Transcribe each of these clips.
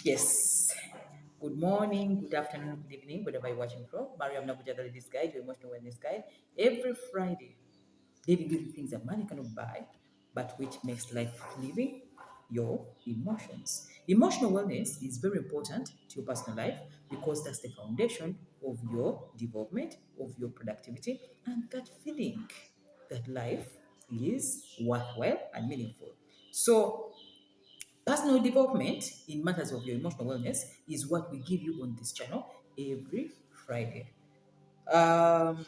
Yes. Good morning, good afternoon, good evening, wherever you're watching from. Mariam, the Ladies Guide, your emotional wellness guide. Every Friday, David gives you things that money cannot buy, but which makes life living your emotions. Emotional wellness is very important to your personal life because that's the foundation of your development, of your productivity, and that feeling that life is worthwhile and meaningful. So, personal development in matters of your emotional wellness is what we give you on this channel every Friday. Um,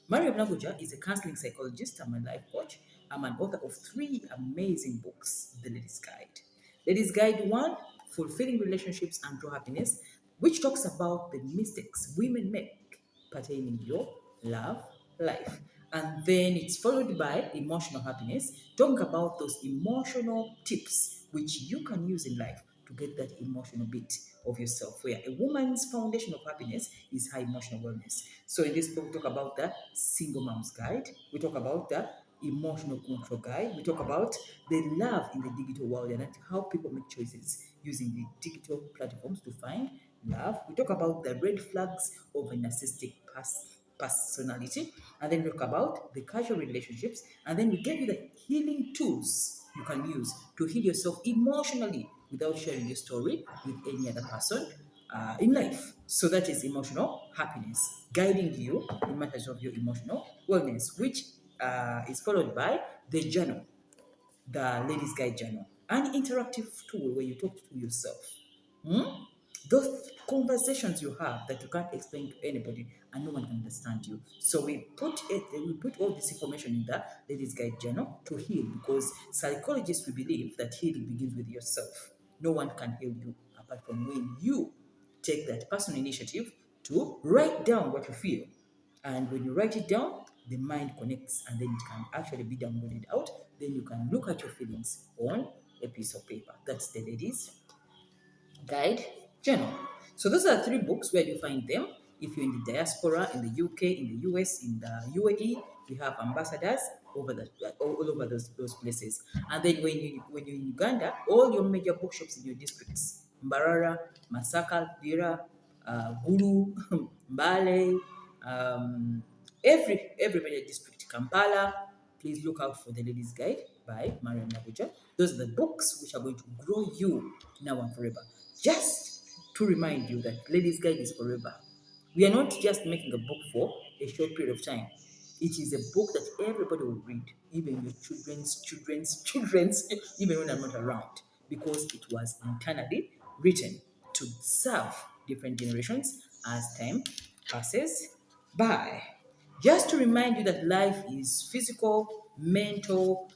Mariam is a counseling psychologist. I'm a life coach. I'm an author of three amazing books: The Ladies Guide. Ladies Guide 1, Fulfilling Relationships and True Happiness, which talks about the mistakes women make pertaining your love life. And then it's followed by Emotional Happiness, talking about those emotional tips which you can use in life to get that emotional bit of yourself, where a woman's foundation of happiness is her emotional wellness. So in this book, we talk about the single mom's guide, we talk about the emotional control guide, we talk about the love in the digital world and how people make choices using the digital platforms to find love. We talk about the red flags of a narcissistic personality, and then we talk about the casual relationships, and then we give you the healing tools you can use to heal yourself emotionally without sharing your story with any other person in life. So that is emotional happiness, guiding you in matters of your emotional wellness, which is followed by the journal, the Ladies Guide Journal, an interactive tool where you talk to yourself. Hmm? Those conversations you have that you can't explain to anybody and no one can understand you. So we put all this information in the Ladies Guide Journal to heal, because psychologists we believe that healing begins with yourself. No one can heal you apart from when you take that personal initiative to write down what you feel. And when you write it down, the mind connects and then it can actually be downloaded out. Then you can look at your feelings on a piece of paper. That's the Ladies Guide Journal. So those are three books. Where you find them? If you're in the diaspora, in the UK, in the US, in the UAE, we have ambassadors over all over those places. And then when you're in Uganda, all your major bookshops in your districts: Mbarara, Masaka, Bira, Gulu, Mbale, um, every major district, Kampala. Please look out for the Ladies Guide by Mariam Nabuja. Those are the books which are going to grow you now and forever. Just to remind you that Ladies Guide is forever. We are not just making a book for a short period of time. It is a book that everybody will read, even your children's, even when I'm not around, because it was internally written to serve different generations as time passes by. Just to remind you that life is physical, mental,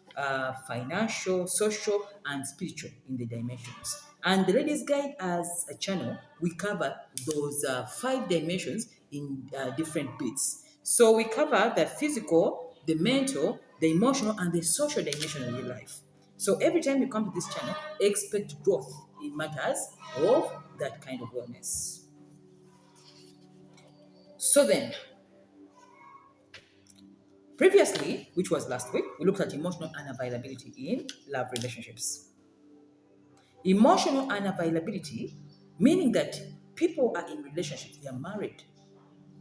financial, social, and spiritual in the dimensions. And the Ladies Guide as a channel, we cover those five dimensions in different bits. So we cover the physical, the mental, the emotional, and the social dimension of your life. So every time you come to this channel, expect growth in matters of that kind of wellness. So then, previously, which was last week, we looked at emotional unavailability in love relationships. Emotional unavailability, meaning that people are in relationships, they are married,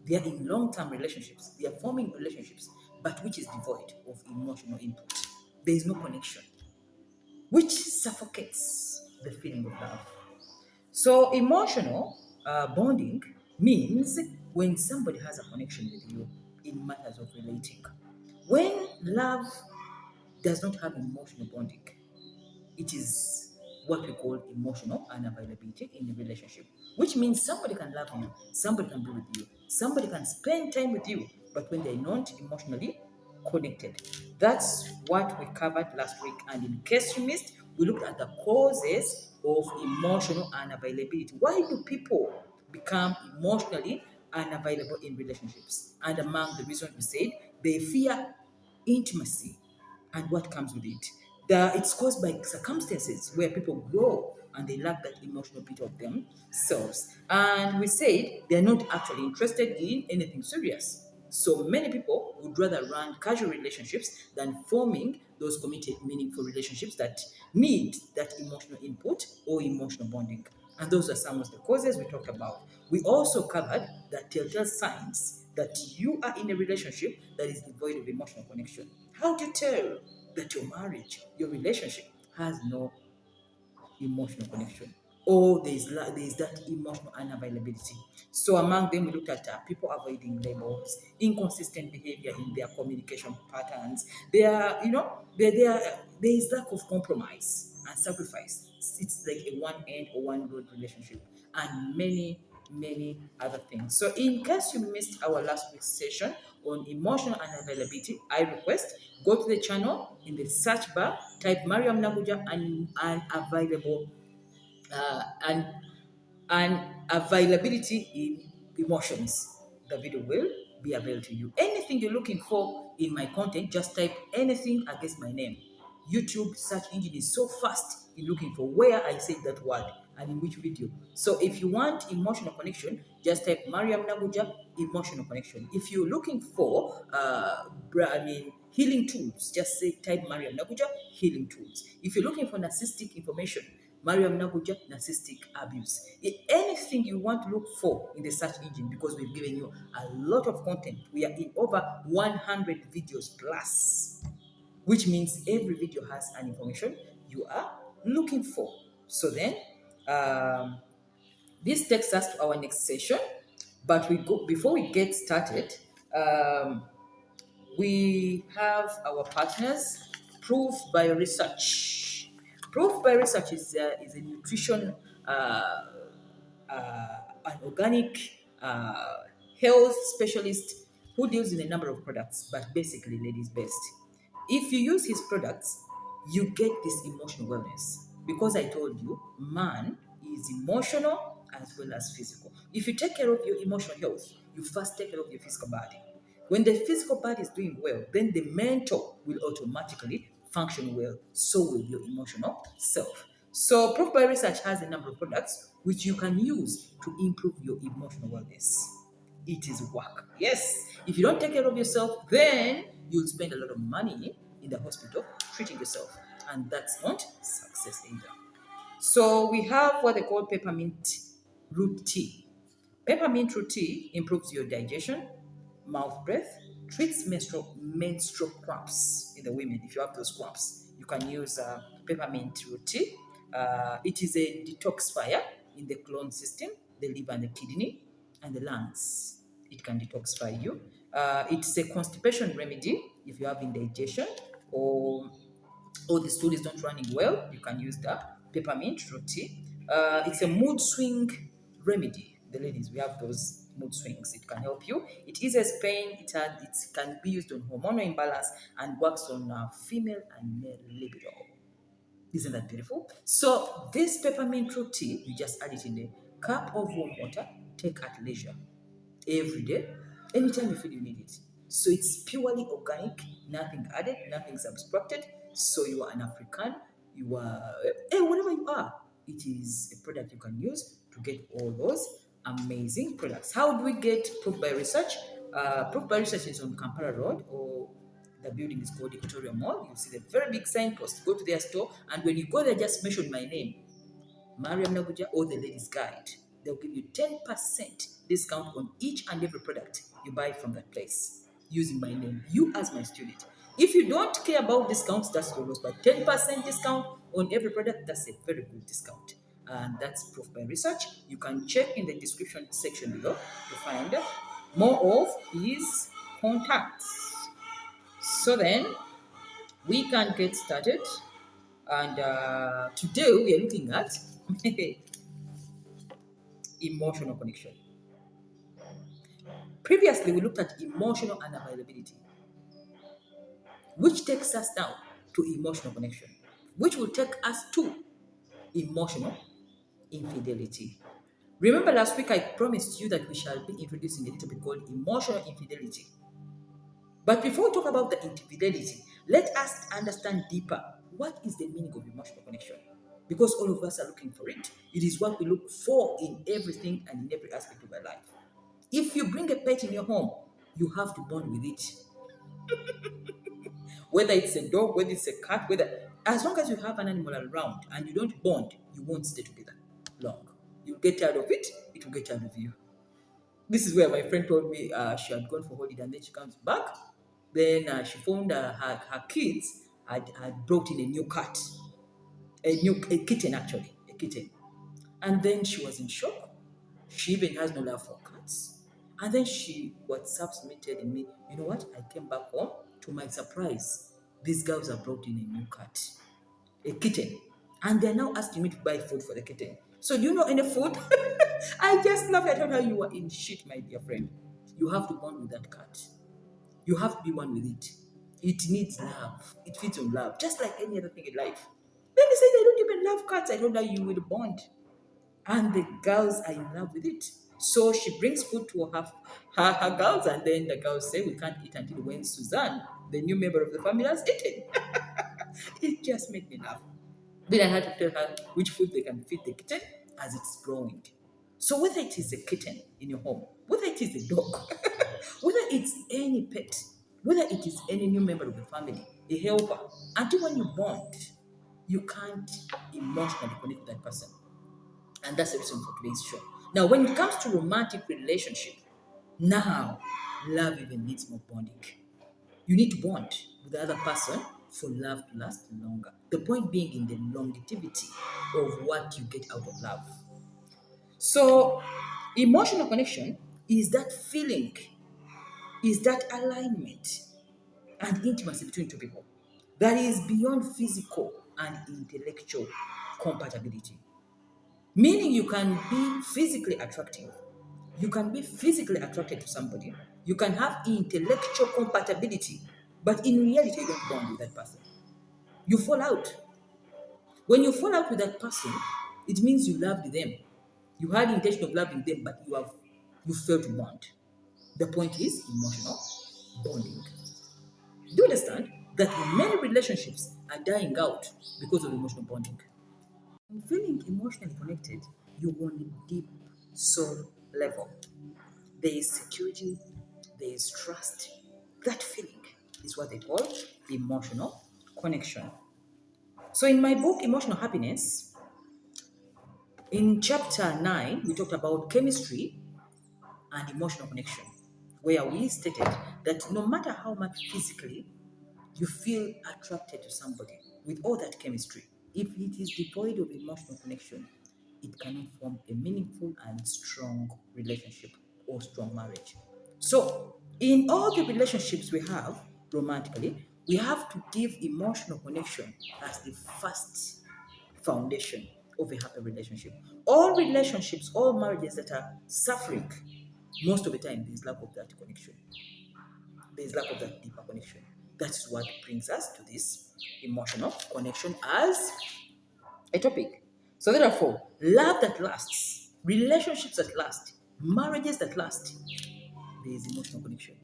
they are in long-term relationships, they are forming relationships, but which is devoid of emotional input. There is no connection, which suffocates the feeling of love. So emotional bonding means when somebody has a connection with you in matters of relating. When love does not have emotional bonding, it is what we call emotional unavailability in a relationship, which means somebody can love you, somebody can be with you, somebody can spend time with you, but when they're not emotionally connected. That's what we covered last week. And in case you missed, we looked at the causes of emotional unavailability. Why do people become emotionally unavailable in relationships? And among the reasons we said, they fear intimacy and what comes with it. It's caused by circumstances where people grow and they lack that emotional bit of themselves. And we said they're not actually interested in anything serious. So many people would rather run casual relationships than forming those committed, meaningful relationships that need that emotional input or emotional bonding. And those are some of the causes we talked about. We also covered the telltale signs that you are in a relationship that is devoid of emotional connection. How do you tell that your marriage, your relationship has no emotional connection, or there's that emotional unavailability? So among them, we looked at people avoiding labels, inconsistent behavior in their communication patterns. There is lack of compromise and sacrifice. It's like a one end or one road relationship, and many other things. So in case you missed our last week's session on emotional unavailability, I request go to the channel, in the search bar, type Mariam Naguja and unavailable and availability in emotions. The video will be available to you. Anything you're looking for in my content, just type anything against my name. YouTube search engine is so fast in looking for where I said that word and in which video. So if you want emotional connection, just type Mariam Naguja emotional connection. If you're looking for healing tools, just say type Mariam Naguja healing tools. If you're looking for narcissistic information, Mariam Naguja, narcissistic abuse. Anything you want to look for in the search engine, because we've given you a lot of content. We are in over 100 videos plus, which means every video has an information you are looking for. So then, this takes us to our next session. But before we get started. We have our partners, Proof by Research. Proof by Research is a nutrition, an organic health specialist who deals in a number of products, but basically ladies best. If you use his products, you get this emotional wellness. Because I told you, man is emotional as well as physical. If you take care of your emotional health, you first take care of your physical body. When the physical body is doing well, then the mental will automatically function well. So will your emotional self. So Proof by Research has a number of products which you can use to improve your emotional wellness. It is work. Yes. If you don't take care of yourself, then you'll spend a lot of money in the hospital treating yourself. And that's not success either. So we have what they call peppermint root tea. Peppermint root tea improves your digestion, mouth breath, treats menstrual cramps in the women. If you have those cramps, you can use peppermint root tea. It is a detoxifier in the colon system, the liver and the kidney, and the lungs. It can detoxify you. It's a constipation remedy if you have indigestion or the stool is not running well. You can use the peppermint root tea. It's a mood swing remedy. The ladies, we have those mood swings. It can help you. It eases pain. It can be used on hormonal imbalance and works on female and male libido. Isn't that beautiful? So this peppermint root tea, you just add it in a cup of warm water. Take at leisure every day, anytime you feel you need it. So it's purely organic, nothing added, nothing subtracted. So you are an African, you are whatever you are. It is a product you can use to get all those amazing products. How do we get Proof by Research? Proof by Research is on Kampala Road, or the building is called Equatorial Mall. You see the very big signpost. Go to their store, and when you go there, just mention my name, Mariam Naguja, or the Ladies Guide. They'll give you 10% discount on each and every product you buy from that place using my name, you as my student. If you don't care about discounts, that's your loss. But 10% discount on every product, that's a very good discount. And that's Proof by Research. You can check in the description section below to find more of his contacts. So then, we can get started. And today we are looking at emotional connection. Previously, we looked at emotional unavailability, which takes us down to emotional connection, which will take us to emotional infidelity. Remember last week I promised you that we shall be introducing a little bit called emotional infidelity. But before we talk about the infidelity, let us understand deeper what is the meaning of emotional connection. Because all of us are looking for it. It is what we look for in everything and in every aspect of our life. If you bring a pet in your home, you have to bond with it. Whether it's a dog, whether it's a cat, whether as long as you have an animal around and you don't bond, you won't stay together long. You'll get tired of it, it will get tired of you. This is where my friend told me she had gone for holiday and then she comes back. Then she found her kids had brought in a new cat, a kitten actually, a kitten. And then she was in shock. She even has no love for cats. And then she WhatsApps me telling me, you know what? I came back home. To my surprise, these girls have brought in a new cat, a kitten. And they're now asking me to buy food for the kitten. So do you know any food? I just laughed. I told her you were in shit, my dear friend. You have to bond with that cat. You have to be one with it. It needs love. It feeds on love, just like any other thing in life. Then they said they don't even love cats. I told her you will bond. And the girls are in love with it. So she brings food to her girls, and then the girls say, we can't eat until when Suzanne, the new member of the family, has eaten. It just made me laugh. Then I had to tell her which food they can feed the kitten as it's growing. So whether it is a kitten in your home, whether it is a dog, whether it's any pet, whether it is any new member of the family, a helper, until when you bond, you can't emotionally connect with that person. And that's the reason for today's show. Now, when it comes to romantic relationship, now love even needs more bonding. You need to bond with the other person for love to last longer. The point being in the longevity of what you get out of love. So, emotional connection is that feeling, is that alignment and intimacy between two people that is beyond physical and intellectual compatibility. Meaning you can be physically attractive. You can be physically attracted to somebody. You can have intellectual compatibility, but in reality, you don't bond with that person. You fall out. When you fall out with that person, it means you loved them. You had the intention of loving them, but you failed to bond. The point is emotional bonding. Do you understand that many relationships are dying out because of emotional bonding? Feeling emotionally connected, you on a deep soul level. There is security, there is trust. That feeling is what they call emotional connection. So, in my book, Emotional Happiness, in chapter 9, we talked about chemistry and emotional connection, where we stated that no matter how much physically you feel attracted to somebody with all that chemistry, if it is devoid of emotional connection, it cannot form a meaningful and strong relationship or strong marriage. So, in all the relationships we have romantically, we have to give emotional connection as the first foundation of a happy relationship. All relationships, all marriages that are suffering, most of the time there's lack of that connection. There's lack of that deeper connection. That's what brings us to this emotional connection as a topic. So therefore, love that lasts, relationships that last, marriages that last, there is emotional connection.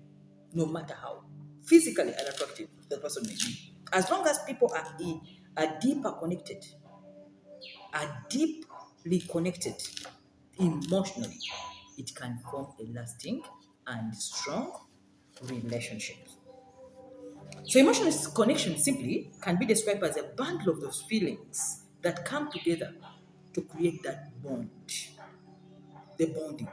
No matter how physically unattractive that person may be. As long as people are deeper connected, are deeply connected emotionally, it can form a lasting and strong relationship. So emotional connection simply can be described as a bundle of those feelings that come together to create that bond, the bonding,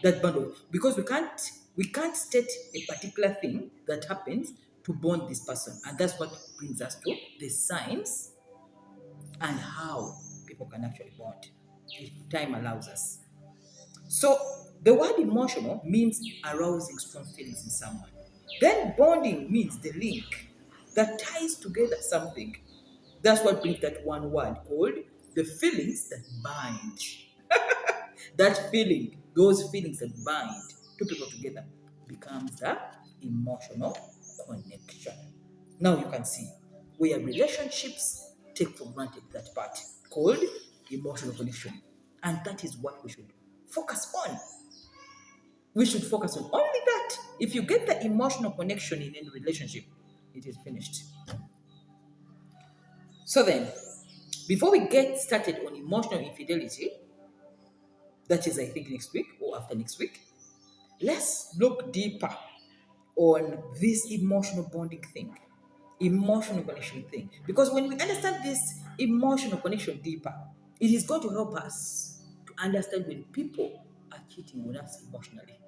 that bundle. Because we can't state a particular thing that happens to bond this person, and that's what brings us to the signs and how people can actually bond if time allows us. So the word emotional means arousing strong feelings in someone. Then bonding means the link that ties together something. That's what brings that one word called the feelings that bind. That feeling, those feelings that bind two people together becomes the emotional connection. Now you can see where relationships take for granted that part called emotional connection. And that is what we should focus on. We should focus on only that. If you get the emotional connection in any relationship, it is finished. So then, before we get started on emotional infidelity, that is, I think, next week or after next week, let's look deeper on this emotional bonding thing, emotional connection thing. Because when we understand this emotional connection deeper, it is going to help us to understand when people are cheating on us emotionally,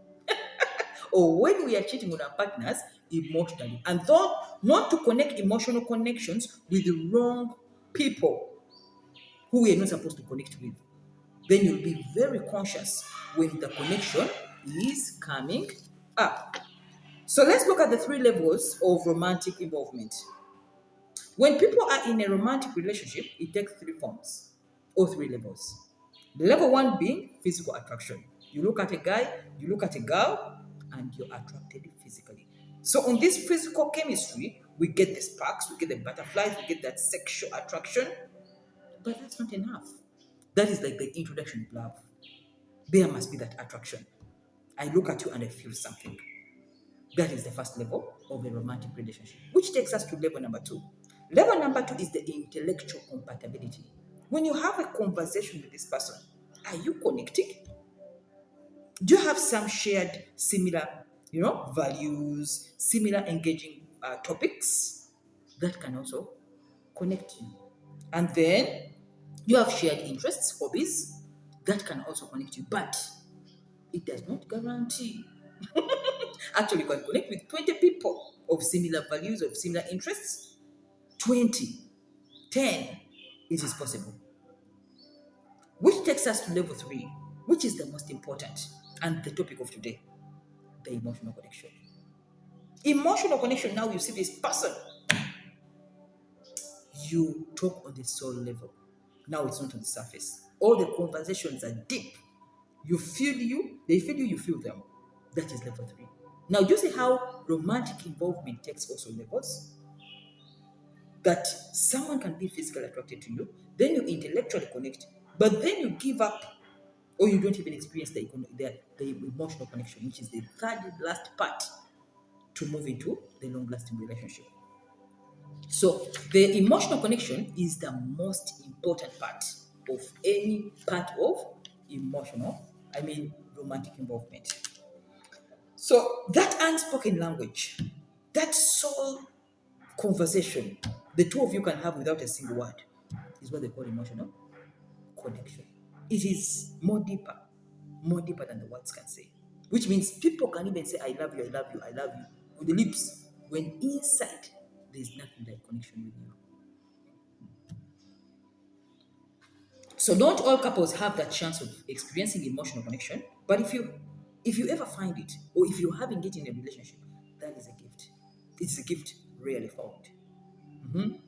or when we are cheating on our partners emotionally, and though not to connect emotional connections with the wrong people who we are not supposed to connect with. Then you'll be very conscious when the connection is coming up. So let's look at the three levels of romantic involvement. When people are in a romantic relationship, it takes three forms or three levels. The level one being physical attraction. You look at a guy, you look at a girl, and you're attracted physically. So on this physical chemistry, we get the sparks, we get the butterflies, we get that sexual attraction, but that's not enough. That is like the introduction of love. There must be that attraction. I look at you and I feel something. That is the first level of a romantic relationship, which takes us to level number two. Level number two is the intellectual compatibility. When you have a conversation with this person, are you connecting? Do you have some shared similar, values, similar engaging topics that can also connect you? And then you have shared interests, hobbies that can also connect you, but it does not guarantee. Actually, you can connect with 20 people of similar values, of similar interests. 20, 10, it is possible. Which takes us to level three, which is the most important and the topic of today, the emotional connection. Emotional connection, now you see this person, you talk on the soul level. Now it's not on the surface. All the conversations are deep. You feel you, they feel you, you feel them. That is level three. Now, do you see how romantic involvement takes also levels? That someone can be physically attracted to you, then you intellectually connect, but then you give up, or you don't even experience the emotional connection, which is the third last part to move into the long-lasting relationship. So the emotional connection is the most important part of any part of romantic involvement. So that unspoken language, that soul conversation, the two of you can have without a single word, is what they call emotional connection. It is more deeper than the words can say. Which means people can even say, I love you, I love you, I love you, with the lips, when inside there's nothing like connection with you. So not all couples have that chance of experiencing emotional connection, but if you ever find it, or if you're having it in a relationship, that is a gift. It's a gift rarely found. Mhm.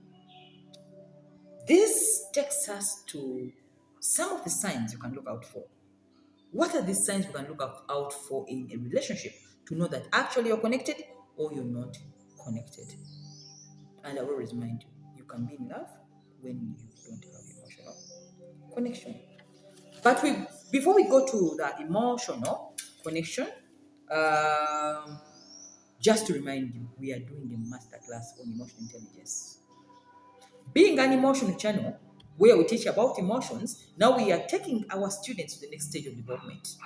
This takes us to some of the signs you can look out for. What are the signs you can look out for in a relationship to know that actually you're connected or you're not connected? And I always remind you, you can be in love when you don't have emotional connection. But before we go to the emotional connection, um, just to remind you, we are doing a masterclass on emotional intelligence. Being an emotional channel where we teach about emotions, now we are taking our students to the next stage of development,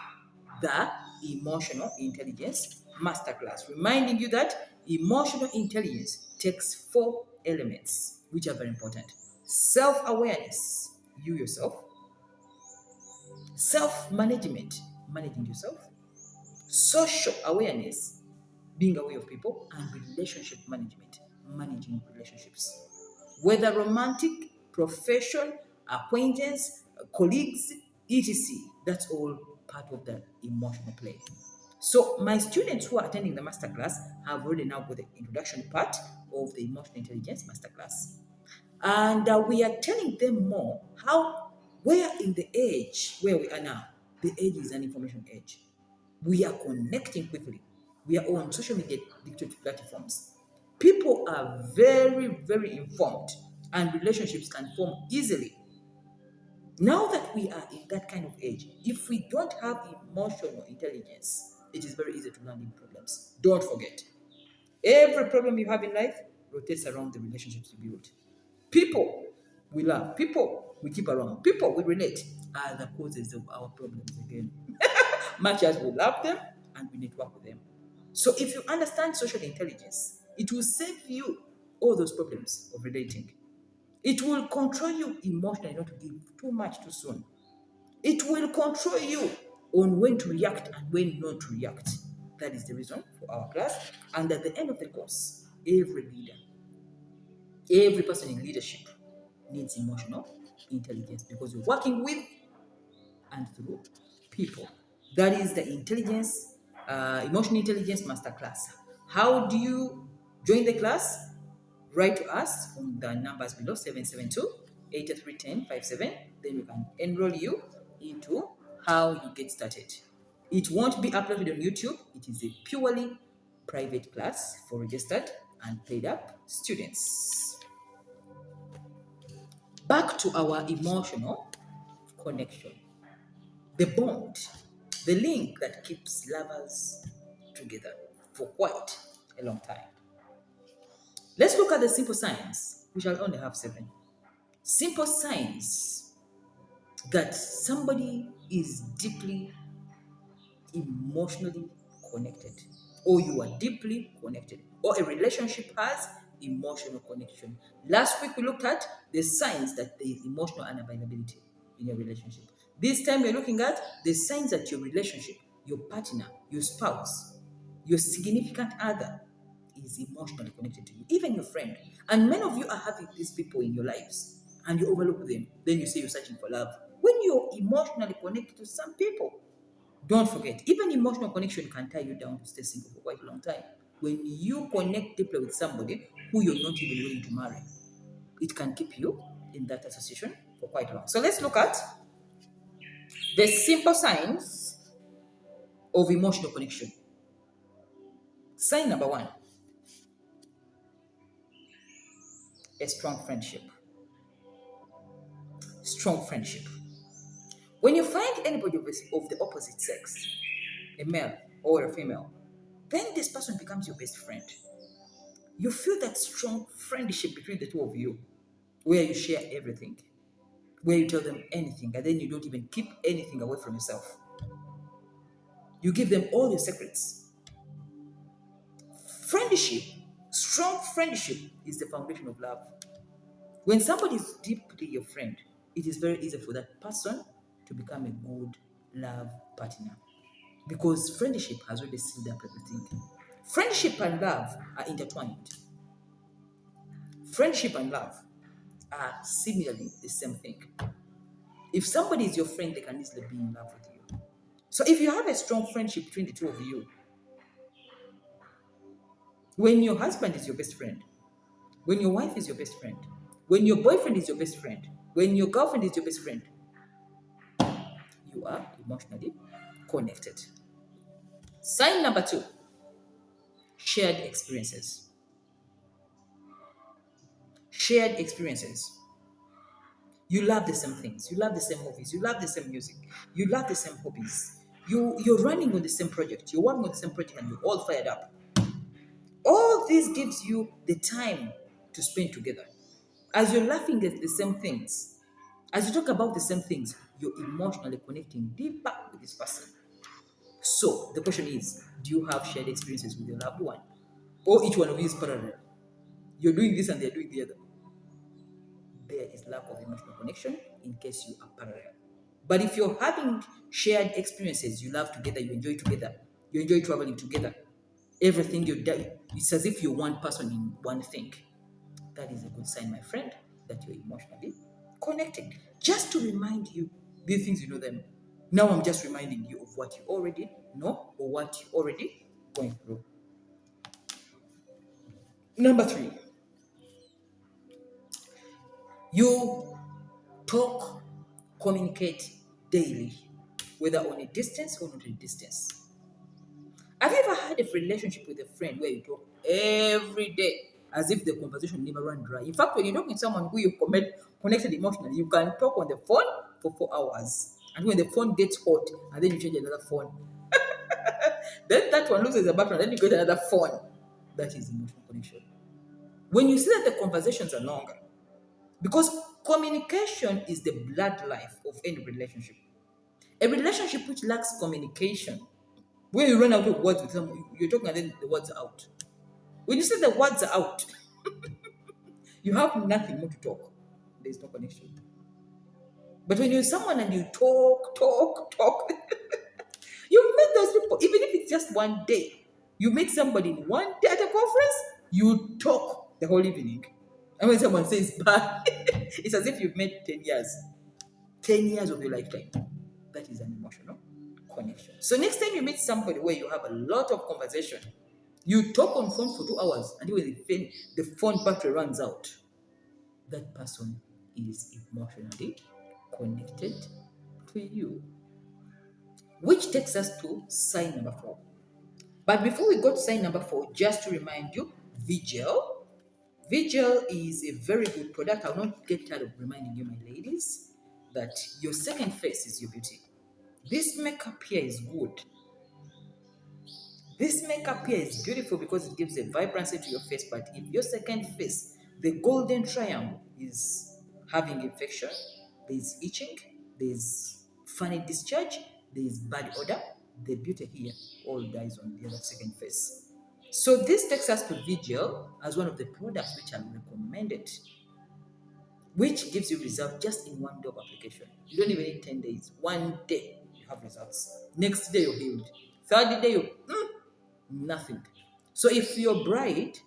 the emotional intelligence masterclass, reminding you that emotional intelligence takes four elements, which are very important: self awareness, you yourself; self management, managing yourself; social awareness, being aware of people; and relationship management, managing relationships. Whether romantic, profession, acquaintance, colleagues, etc. That's all part of the emotional play. So my students who are attending the masterclass have already now got the introduction part of the emotional intelligence masterclass. And we are telling them more how, where in the age where we are now, the age is an information age. We are connecting quickly. We are on social media digital platforms. People are very, very informed, and relationships can form easily. Now that we are in that kind of age, if we don't have emotional intelligence, it is very easy to land in problems. Don't forget, every problem you have in life rotates around the relationships you build. People we love, people we keep around, people we relate are the causes of our problems again. Much as we love them and we network with them. So if you understand social intelligence, it will save you all those problems of relating. It will control you emotionally not to give too much too soon. It will control you on when to react and when not to react. That is the reason for our class. And at the end of the course, every leader, every person in leadership needs emotional intelligence because you're working with and through people. That is the emotional intelligence masterclass. How do you join the class? Write to us on the numbers below 772 831057. Then we can enroll you into how you get started. It won't be uploaded on YouTube. It is a purely private class for registered and paid up students. Back to our emotional connection, the bond, the link that keeps lovers together for quite a long time. Let's look at the simple signs. We shall only have 7. Simple signs that somebody is deeply emotionally connected, or you are deeply connected, or a relationship has emotional connection. Last week we looked at the signs that there is emotional unavailability in your relationship. This time we're looking at the signs that your relationship, your partner, your spouse, your significant other is emotionally connected to you, even your friend. And many of you are having these people in your lives and you overlook them. Then you say you're searching for love. When you're emotionally connected to some people, don't forget, even emotional connection can tie you down to stay single for quite a long time. When you connect deeply with somebody who you're not even willing to marry, it can keep you in that association for quite long. So let's look at the simple signs of emotional connection. Sign number 1, a strong friendship. Strong friendship. When you find anybody of the opposite sex, a male or a female, then this person becomes your best friend. You feel that strong friendship between the two of you, where you share everything, where you tell them anything, and then you don't even keep anything away from yourself. You give them all your secrets. Friendship, strong friendship, is the foundation of love. When somebody is deeply your friend, it is very easy for that person to become a good love partner because friendship has already sealed up everything. Friendship and love are intertwined. Friendship and love are similarly the same thing. If somebody is your friend, they can easily be in love with you. So if you have a strong friendship between the two of you, when your husband is your best friend, when your wife is your best friend, when your boyfriend is your best friend, when your girlfriend is your best friend, you are emotionally connected. Sign number 2, shared experiences. Shared experiences. You love the same things. You love the same movies. You love the same music. You love the same hobbies. You're running on the same project. You're working on the same project and you're all fired up. All this gives you the time to spend together. As you're laughing at the same things, as you talk about the same things, you're emotionally connecting deeper with this person. So the question is, do you have shared experiences with your loved one? Or each one of you is parallel? You're doing this and they're doing the other. There is lack of emotional connection in case you are parallel. But if you're having shared experiences, you love together, you enjoy together, you enjoy traveling together, everything you do, it's as if you're one person in one thing. That is a good sign, my friend, that you're emotionally connected. Just to remind you, these things you know them. Now I'm just reminding you of what you already know or what you already going through. Number 3, you talk, communicate daily, whether on a distance or not a distance. Have you ever had a relationship with a friend where you talk every day as if the conversation never run dry? In fact, when you talk with someone who you connected emotionally, you can talk on the phone for 4 hours. And when the phone gets hot, and then you change another phone, then that one loses the battery, and then you get another phone. That is emotional connection. When you see that the conversations are longer, because communication is the blood life of any relationship. A relationship which lacks communication When you run out of words with someone, you're talking and then the words are out. When you say the words are out, you have nothing more to talk. There's no connection. But when you're someone and you talk, you meet those people, even if it's just one day. You meet somebody in one day at a conference, you talk the whole evening. And when someone says bye, it's as if you've met 10 years. 10 years of your lifetime. That is an emotional connection. So next time you meet somebody where you have a lot of conversation, you talk on phone for 2 hours, and when the phone battery runs out, that person is emotionally connected to you. Which takes us to sign number 4. But before we go to sign number 4, just to remind you, Vigil. Vigil is a very good product. I'll not get tired of reminding you, my ladies, that your second face is your beauty. This makeup here is good. This makeup here is beautiful because it gives a vibrancy to your face. But if your second face, the golden triangle, is having infection, there's itching, there's funny discharge, there's bad odor, the beauty here all dies on the other second face. So this takes us to Vigil as one of the products which are recommended, which gives you results just in one day of application. You don't even need 10 days. One day, you have results. Next day, you're healed. Third day, nothing. So if you're a bride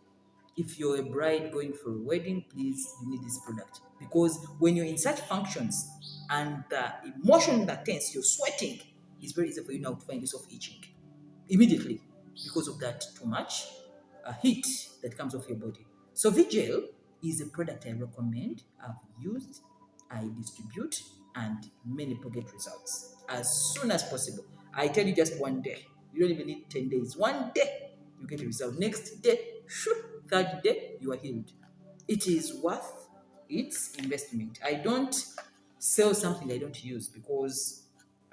going for a wedding, please, you need this product. Because when you're in such functions and the emotion that tense, you're sweating, it's very easy for you now to find yourself itching immediately because of that too much heat that comes off your body. So Vigil is a product I recommend. I've used, I distribute, and many people get results as soon as possible. I tell you, just one day. You don't even need 10 days. One day, you get a result. Next day, third day, you are healed. It is worth its investment. I don't sell something I don't use because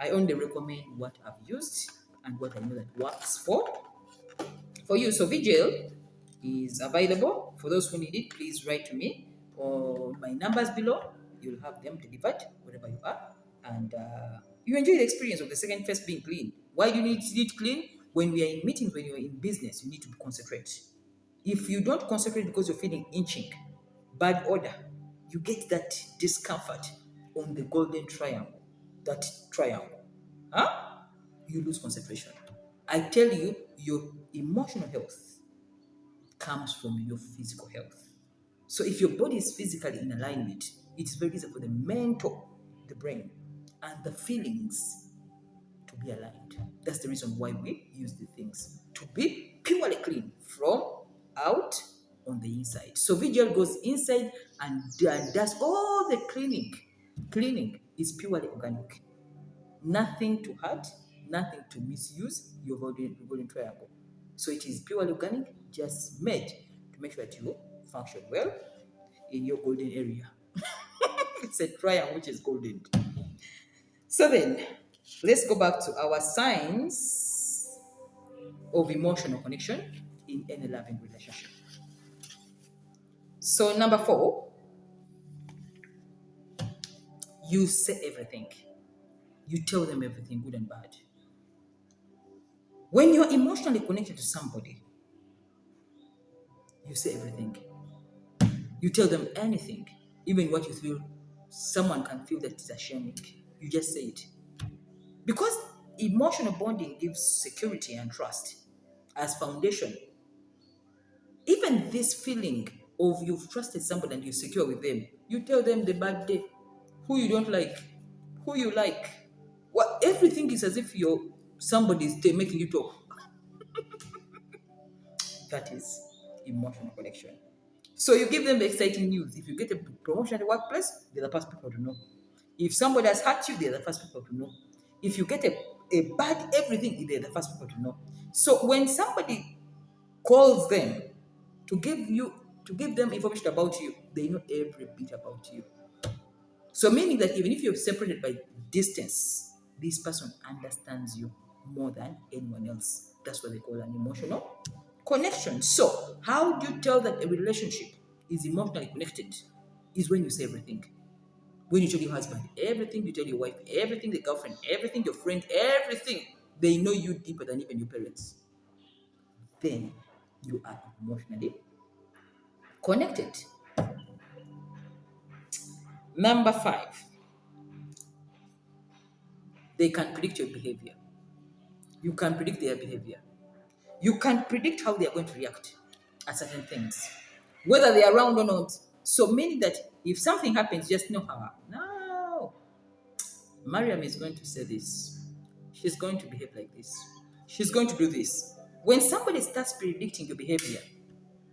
I only recommend what I've used and what I know that works for you. So Vigil is available. For those who need it, please write to me or my numbers below. You'll have them delivered wherever you are. And you enjoy the experience of the second face being clean. Why do you need it clean? When we are in meetings, when you're in business, you need to concentrate. If you don't concentrate because you're feeling inching, bad odor, you get that discomfort on the golden triangle, that triangle. Huh? You lose concentration. I tell you, your emotional health comes from your physical health. So if your body is physically in alignment, it's very easy for the mental, the brain, and the feelings to be aligned. That's the reason why we use the things to be purely clean from out on the inside. So Vigil goes inside and does all the cleaning. Cleaning is purely organic. Nothing to hurt, nothing to misuse your golden triangle. So it is purely organic, just made to make sure that you function well in your golden area. It's a triangle which is golden. So then, let's go back to our signs of emotional connection in any loving relationship. So number 4, you say everything. You tell them everything, good and bad. When you're emotionally connected to somebody, you say everything. You tell them anything, even what you feel someone can feel that is ashamed. You just say it. Because emotional bonding gives security and trust as foundation. Even this feeling of you've trusted somebody and you're secure with them, you tell them the bad day, who you don't like, who you like. What everything is as if somebody's making you talk. That is emotional connection. So you give them the exciting news. If you get a promotion at the workplace, they're the first people to know. If somebody has hurt you, they're the first people to know. If you get a bad everything, they're the first people to know. So when somebody calls them to give them information about you, they know every bit about you. So meaning that even if you're separated by distance, this person understands you more than anyone else. That's what they call an emotional connection. So how do you tell that a relationship is emotionally connected? Is when you say everything. When you tell your husband everything, you tell your wife everything, the girlfriend everything, your friend everything. They know you deeper than even your parents. Then you are emotionally connected. Number 5, they can predict your behavior. You can predict their behavior. You can predict how they are going to react at certain things, whether they are around or not. So meaning that if something happens, just know how. No, Mariam is going to say this. She's going to behave like this. She's going to do this. When somebody starts predicting your behavior,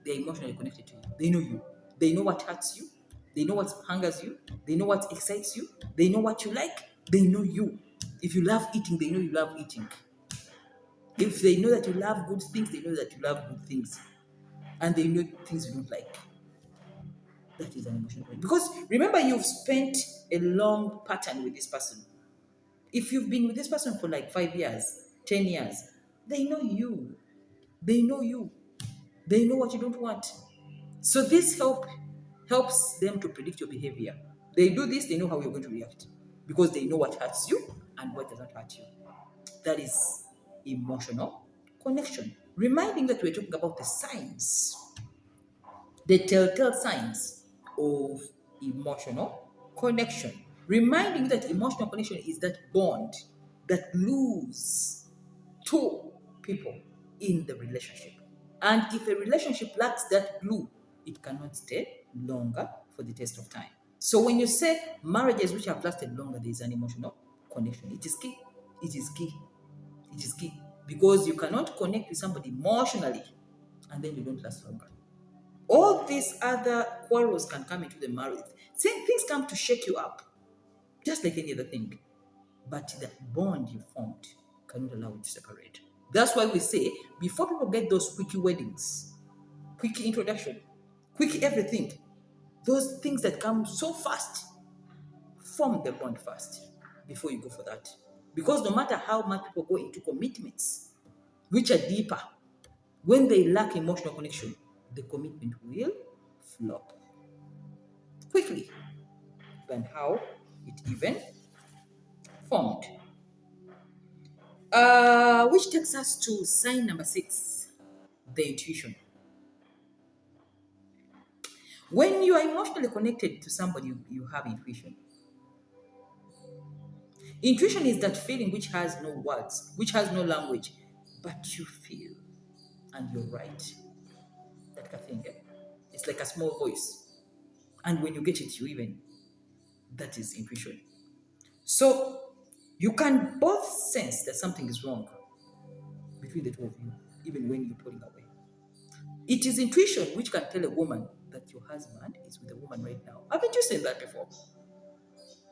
they're emotionally connected to you. They know you. They know what hurts you. They know what hungers you. They know what excites you. They know what you like. They know you. If you love eating, they know you love eating. If they know that you love good things, they know that you love good things. And they know things you don't like. That is an emotional connection. Because remember, you've spent a long pattern with this person. If you've been with this person for like 5 years, 10 years, they know you. They know you. They know what you don't want. So this helps them to predict your behavior. They do this, they know how you're going to react. Because they know what hurts you and what does not hurt you. That is emotional connection. Reminding that we're talking about the signs, the telltale signs of emotional connection. Reminding that emotional connection is that bond that glues two people in the relationship. And if a relationship lacks that glue, it cannot stay longer for the test of time. So when you say marriages which have lasted longer, there is an emotional connection. It is key. It is key. It is key. Because you cannot connect with somebody emotionally and then you don't last longer. All these other quarrels can come into the marriage. Same things come to shake you up, just like any other thing. But the bond you formed cannot allow it to separate. That's why we say, before people get those quickie weddings, quickie introduction, quickie everything, those things that come so fast, form the bond first before you go for that. Because no matter how much people go into commitments, which are deeper, when they lack emotional connection, the commitment will flop quickly than how it even formed. Which takes us to sign number 6, the intuition. When you are emotionally connected to somebody, you have intuition. Intuition is that feeling which has no words, which has no language, but you feel, and you're right. That kind of thing. It's like a small voice. And when you get it, you even, that is intuition. So you can both sense that something is wrong between the two of you, even when you're pulling away. It is intuition which can tell a woman that your husband is with a woman right now. Haven't you seen that before?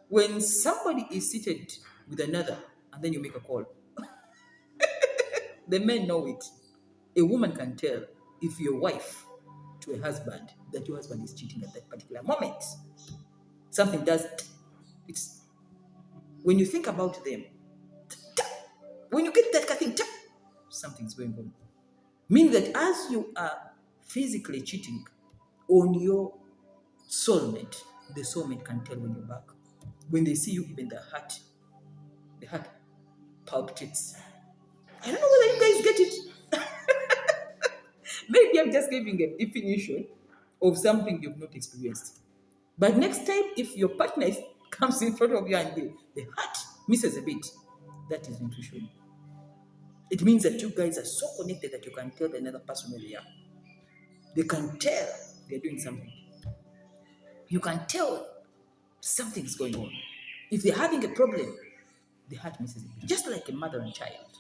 When somebody is seated with another and then you make a call, the men know it. A woman can tell if your wife to a husband that your husband is cheating at that particular moment. Something does, it's when you think about them, when you get that kind of thing, something's going on. Meaning that as you are physically cheating on your soulmate, the soulmate can tell when you're back. When they see you, even the heart palpitates. I don't know whether you guys get it. Maybe I'm just giving a definition of something you've not experienced. But next time, if your partner comes in front of you and the heart misses a bit, that is intuition. It means that you guys are so connected that you can tell another person where they are. They can tell they're doing something. You can tell something's going on. If they're having a problem, the heart misses a bit. Just like a mother and child.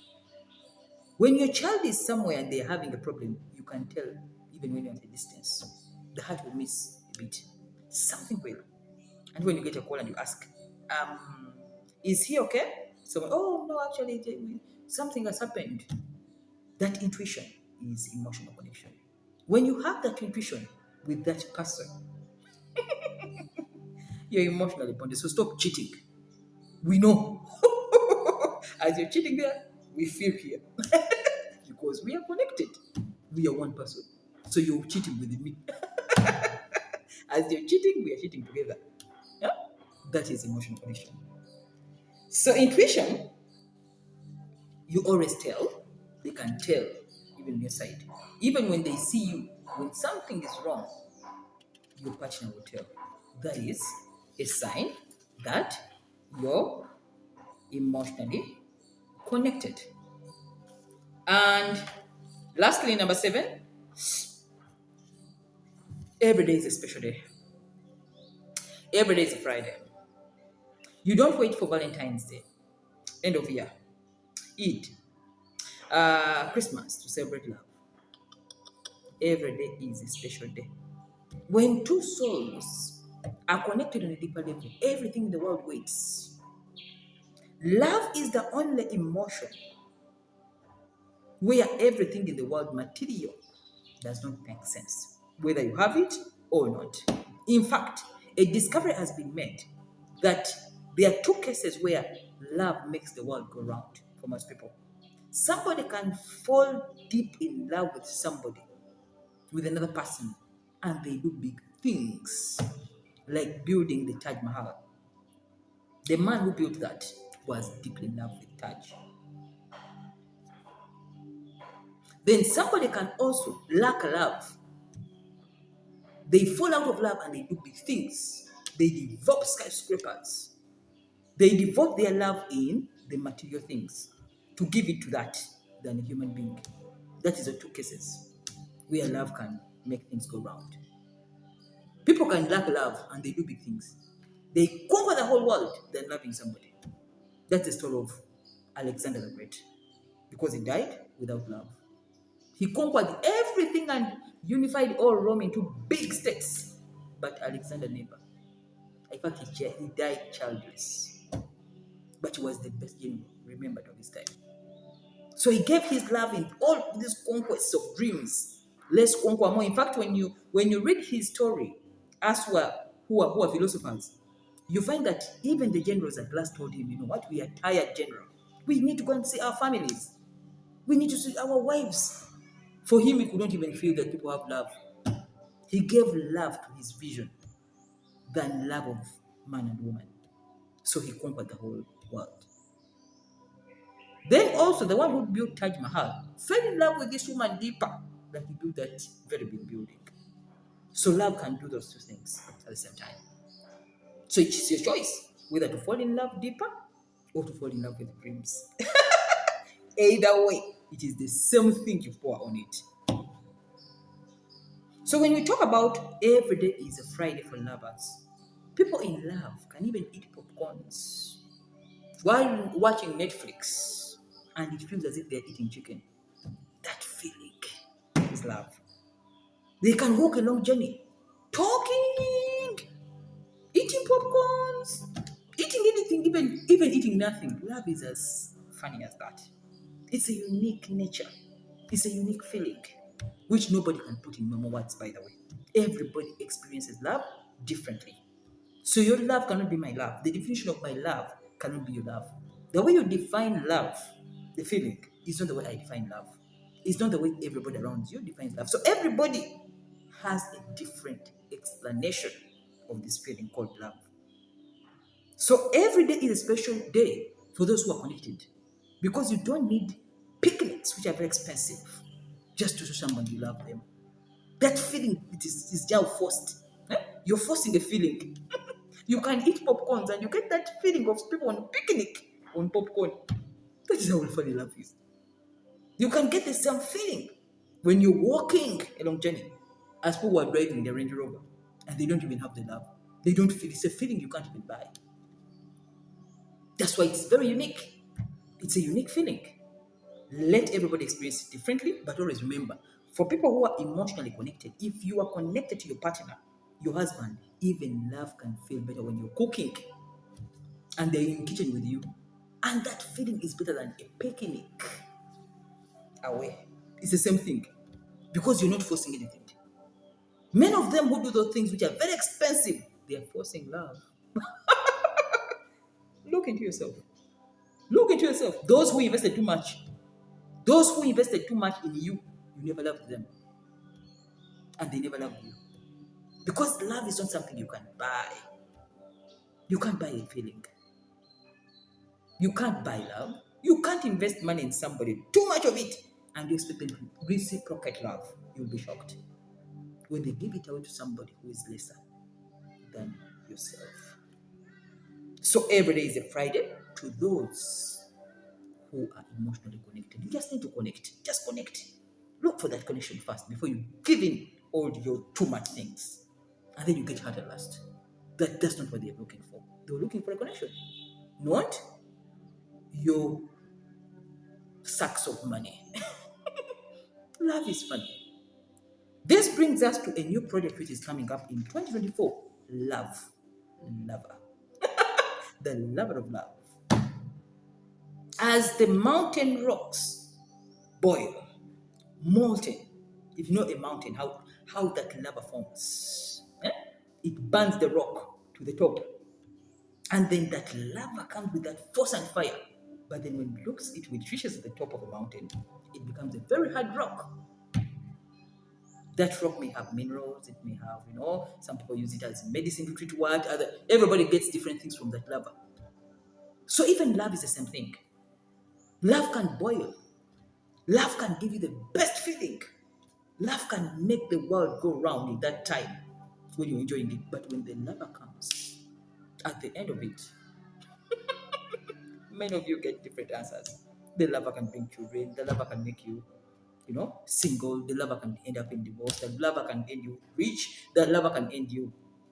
When your child is somewhere and they're having a problem, you can tell even when you're at a distance. The heart will miss a bit. Something will. And when you get a call and you ask, is he okay? So, oh, no, actually, something has happened. That intuition is emotional connection. When you have that intuition with that person, you're emotionally bonded. So stop cheating. We know. As you're cheating there, we feel here. Because we are connected. We are one person. So you're cheating with me. As you're cheating, we are cheating together. Yeah? That is emotional connection. So intuition, You always tell. They can tell even your side. Even when they see you, when something is wrong, your partner will tell. That is a sign that you're emotionally connected. And lastly, number 7, every day is a special day. Every day is a Friday. You don't wait for Valentine's Day, end of year, Eid, Christmas to celebrate love. Every day is a special day. When two souls are connected on a deeper level, everything in the world waits. Love is the only emotion where everything in the world material does not make sense, whether you have it or not. In fact, a discovery has been made that there are two cases where love makes the world go round for most people. Somebody can fall deep in love with somebody, with another person, and they do big things, like building the Taj Mahal. The man who built that was deeply in love with Taj. Then somebody can also lack love. They fall out of love and they do big things. They develop skyscrapers. They devote their love in the material things to give it to that than a human being. That is the two cases where love can make things go round. People can lack love and they do big things. They conquer the whole world than loving somebody. That's the story of Alexander the Great. Because he died without love. He conquered everything and unified all Rome into big states. But Alexander never. In fact, he died childless. But he was the best general remembered of his time. So he gave his love in all these conquests of dreams. Let's conquer more. In fact, when you read his story, as who are philosophers, you find that even the generals at last told him, you know what, we are tired, general. We need to go and see our families. We need to see our wives. For him, he couldn't even feel that people have love. He gave love to his vision than love of man and woman. So he conquered the whole world. Then also the one who built Taj Mahal fell in love with this woman deeper that he built that very big building. So love can do those two things at the same time. So it's your choice whether to fall in love deeper or to fall in love with dreams. Either way, it is the same thing you pour on it. So when we talk about every day is a Friday for lovers, people in love can even eat popcorns while watching Netflix, and it feels as if they're eating chicken. That feeling is love. They can walk a long journey, talking, eating popcorns, eating anything, even eating nothing. Love is as funny as that. It's a unique nature. It's a unique feeling, which nobody can put in normal words, by the way. Everybody experiences love differently. So your love cannot be my love. The definition of my love cannot be your love. The way you define love, the feeling, is not the way I define love. It's not the way everybody around you defines love. So everybody has a different explanation of this feeling called love. So every day is a special day for those who are connected. Because you don't need picnics, which are very expensive, just to show someone you love them. That feeling is just forced. You're forcing a feeling. You can eat popcorns and you get that feeling of people on picnic on popcorn. That is how funny love is. You can get the same feeling when you're walking a long journey as people who are driving their Range Rover and they don't even have the love. They don't feel it's a feeling you can't even buy. That's why it's very unique. It's a unique feeling. Let everybody experience it differently, but always remember, for people who are emotionally connected, if you are connected to your partner, your husband, even love can feel better when you're cooking and they're in the kitchen with you. And that feeling is better than a picnic away. It's the same thing because you're not forcing anything. Many of them who do those things which are very expensive, they are forcing love. Look into yourself. Look into yourself. Those who invested too much in you, you never loved them. And they never loved you. Because love is not something you can buy. You can't buy a feeling. You can't buy love. You can't invest money in somebody, too much of it, and you expect them to reciprocate love. You'll be shocked when they give it away to somebody who is lesser than yourself. So every day is a Friday to those who are emotionally connected. You just need to connect. Just connect. Look for that connection first before you give in all your too much things. And then you get hurt at last. That's not what they're looking for. They're looking for a connection. Not your sacks of money. Love is funny. This brings us to a new project which is coming up in 2024. Love. Lover. The lover of love. As the mountain rocks boil, molten. If you know a mountain, how that lava forms. It burns the rock to the top. And then that lava comes with that force and fire. But then when it reaches the top of a mountain, it becomes a very hard rock. That rock may have minerals, it may have, some people use it as medicine to treat what, everybody gets different things from that lava. So even love is the same thing. Love can boil. Love can give you the best feeling. Love can make the world go round in that time when you're enjoying it. But when the lava comes, at the end of it, many of you get different answers. The lava can bring children. The lava can make you, single. The lava can end up in divorce. The lava can end you rich. The lava can end you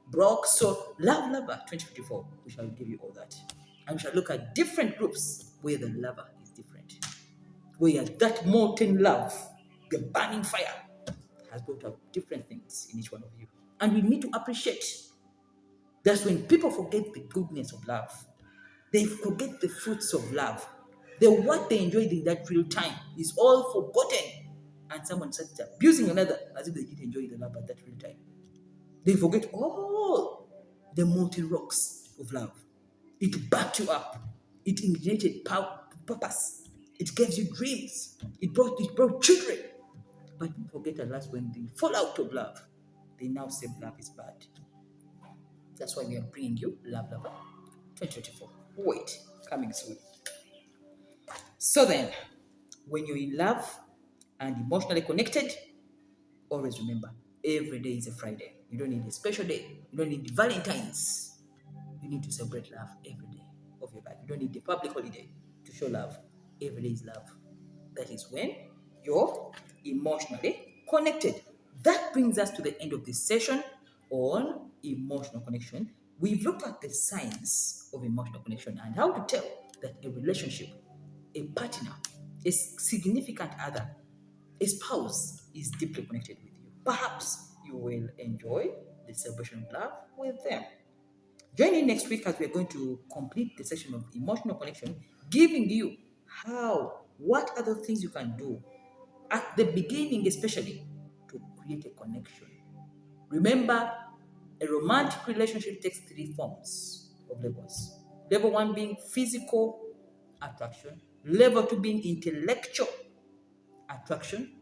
broke. So, love lover 2054, we shall give you all that. And we shall look at different groups where the lava is different. Where that molten love, the burning fire, has brought out different things in each one of you. And we need to appreciate. That's when people forget the goodness of love. They forget the fruits of love. What they enjoyed in that real time is all forgotten. And someone starts abusing another as if they didn't enjoy the love at that real time. They forget all the molten rocks of love. It backed you up. It ignited purpose. It gave you dreams. It brought children. But people forget at last when they fall out of love, they now say love is bad. That's why we are bringing you Love Lover 2024. Wait, coming soon. So then, when you're in love and emotionally connected, always remember, every day is a Friday. You don't need a special day. You don't need Valentine's. You need to celebrate love every day of your life. You don't need a public holiday to show love. Every day is love. That is when you're emotionally connected. That brings us to the end of this session on emotional connection. We've looked at the signs of emotional connection and how to tell that a relationship, a partner, a significant other, a spouse is deeply connected with you. Perhaps you will enjoy the celebration of love with them. Join in next week as we're going to complete the session of emotional connection, giving you what other things you can do at the beginning, especially to create a connection. Remember, a romantic relationship takes 3 forms of levels. Level 1 being physical attraction, level 2 being intellectual attraction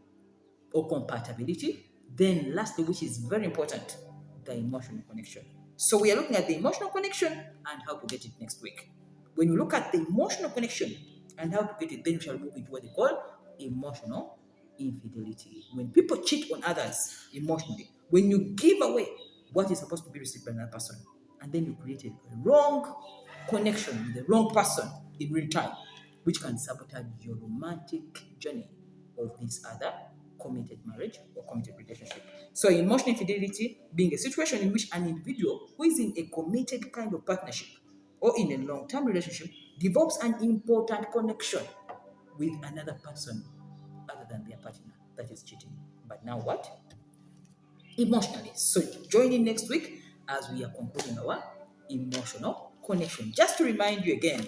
or compatibility, then lastly, which is very important, the emotional connection. So we are looking at the emotional connection and how to get it next week. When you look at the emotional connection and how to get it, then we shall move into what they call emotional infidelity. When people cheat on others emotionally, when you give away what is supposed to be received by another person, and then you create a wrong connection with the wrong person in real time, which can sabotage your romantic journey of this other committed marriage or committed relationship. So emotional infidelity being a situation in which an individual who is in a committed kind of partnership or in a long-term relationship develops an important connection with another person other than their partner. That is cheating. But now what? Emotionally. So join in next week as we are concluding our emotional connection. Just to remind you again,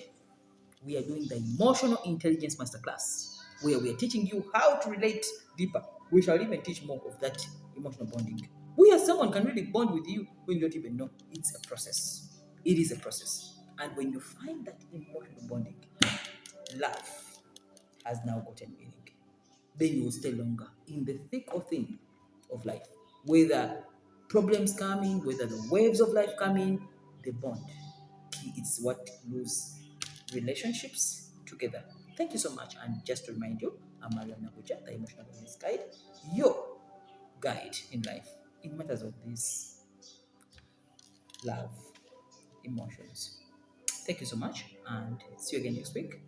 we are doing the Emotional Intelligence Masterclass, where we are teaching you how to relate deeper. We shall even teach more of that emotional bonding. Where someone can really bond with you when you don't even know. It's a process. It is a process. And when you find that emotional bonding, love has now gotten meaning. Then you will stay longer in the thick or thin of life. Whether problems come in, whether the waves of life come in, the bond. It's what glues relationships together. Thank you so much. And just to remind you, I'm Mariam Nabuja, the emotional wellness guide, your guide in life in matters of this love, emotions. Thank you so much, and see you again next week.